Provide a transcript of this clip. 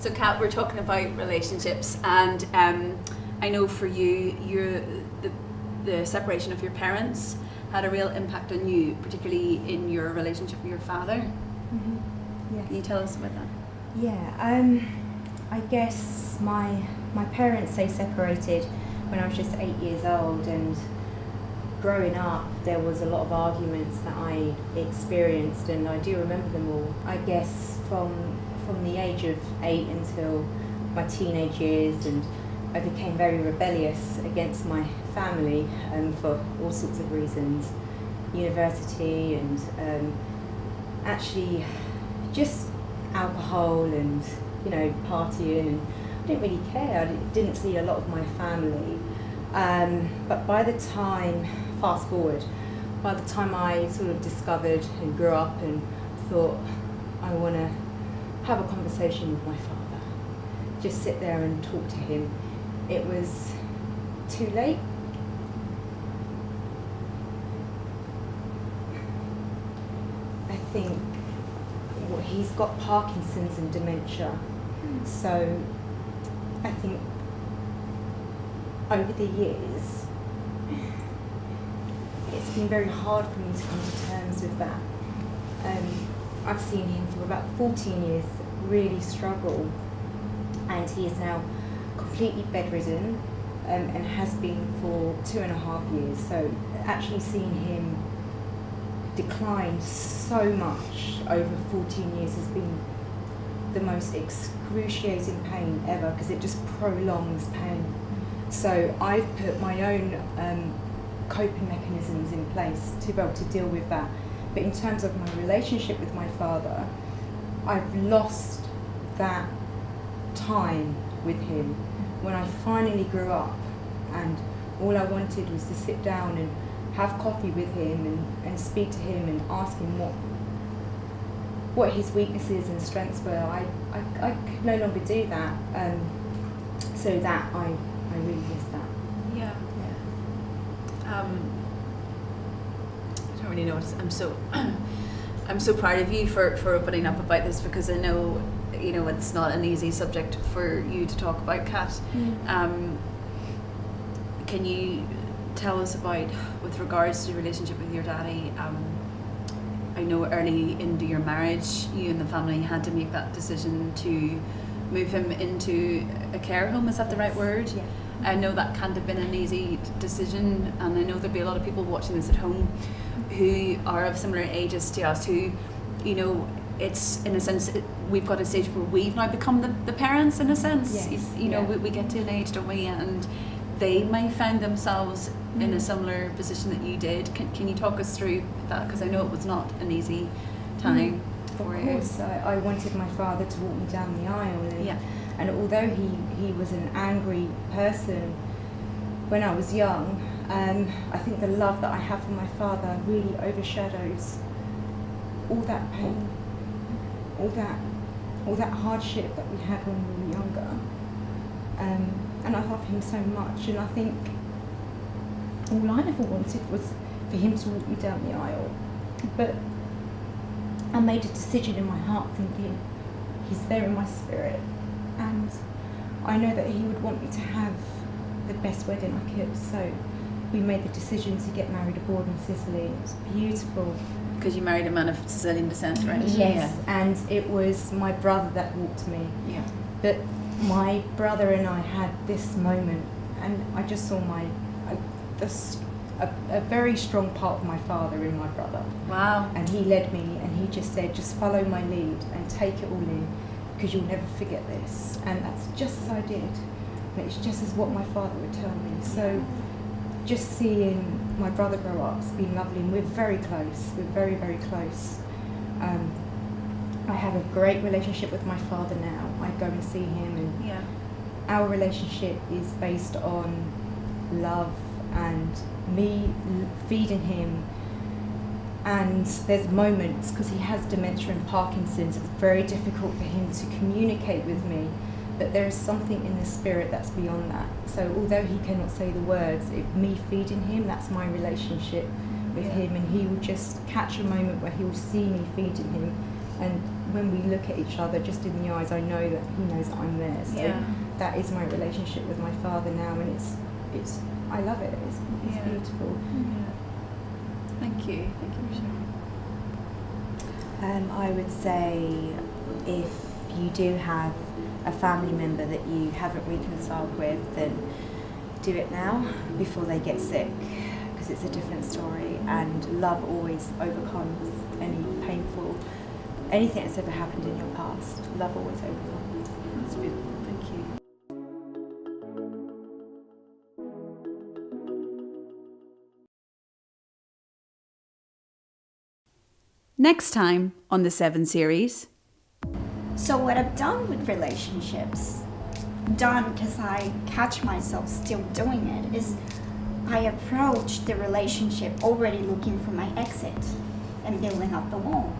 So Kat, we're talking about relationships, and I know for you, the separation of your parents had a real impact on you, particularly in your relationship with your father. Mm-hmm. Yes. Can you tell us about that? Yeah, I guess my parents, they separated when I was just 8 years old, and growing up there was a lot of arguments that I experienced, and I do remember them all. I guess from the age of 8 until my teenage years, and I became very rebellious against my family for all sorts of reasons. University and actually just alcohol and, you know, partying, and I didn't really care. I didn't see a lot of my family. But by the time, fast forward, by the time I sort of discovered and grew up and thought, I want to have a conversation with my father, just sit there and talk to him, it was too late. I think he's got Parkinson's and dementia, so I think over the years it's been very hard for me to come to terms with that. I've seen him for about 14 years really struggle, and he is now completely bedridden and has been for 2.5 years. So actually seeing him decline so much over 14 years has been the most excruciating pain ever, because it just prolongs pain. So I've put my own coping mechanisms in place to be able to deal with that. But in terms of my relationship with my father, I've lost that time with him. When I finally grew up and all I wanted was to sit down and have coffee with him and speak to him and ask him what his weaknesses and strengths were, I could no longer do that. So that I really miss that. Yeah. I don't really know. I'm so proud of you for opening up about this, because I know, you know, it's not an easy subject for you to talk about, Kat. Can you tell us about, with regards to your relationship with your daddy? I know early into your marriage, you and the family had to make that decision to move him into a care home. Is that the right word? Yeah. I know that can't have been an easy decision, and I know there'll be a lot of people watching this at home who are of similar ages to us, who, you know, it's in a sense, we've got a stage where we've now become the parents in a sense. Yes. You know, we get to an age, don't we, and they might find themselves in a similar position that you did. Can you talk us through that? Because I know it was not an easy time for you. Of course, I wanted my father to walk me down the aisle, and although he was an angry person when I was young, I think the love that I have for my father really overshadows all that pain, all that hardship that we had when we were younger. And I love him so much, and I think all I ever wanted was for him to walk me down the aisle. But I made a decision in my heart thinking, he's there in my spirit, and I know that he would want me to have the best wedding I could. So we made the decision to get married abroad in Sicily. It was beautiful. Because you married a man of Sicilian descent, right? Yes, and it was my brother that walked me. Yeah. But my brother and I had this moment, and I just saw a very strong part of my father in my brother. Wow. And he led me, and he just said, just follow my lead and take it all in, because you'll never forget this. And that's just as I did. And it's just as what my father would tell me. So just seeing my brother grow up has been lovely, and we're very close. We're very, very close. I have a great relationship with my father now. I go and see him, and our relationship is based on love and me feeding him. And there's moments, because he has dementia and Parkinson's, it's very difficult for him to communicate with me, but there is something in the spirit that's beyond that. So although he cannot say the words, me feeding him, that's my relationship with him, and he will just catch a moment where he will see me feeding him, And when we look at each other, just in the eyes, I know that he knows that I'm there. So Yeah. that is my relationship with my father now, and it's I love it. It's Yeah. beautiful. Yeah. Thank you for sharing. I would say if you do have a family member that you haven't reconciled with, then do it now before they get sick, because it's a different story, and love always overcomes anything that's ever happened in your past. Love always overcomes. That's beautiful. Thank you. Next time on the 7 series. So what I've done with relationships, done because I catch myself still doing it, is I approach the relationship already looking for my exit and building up the wall.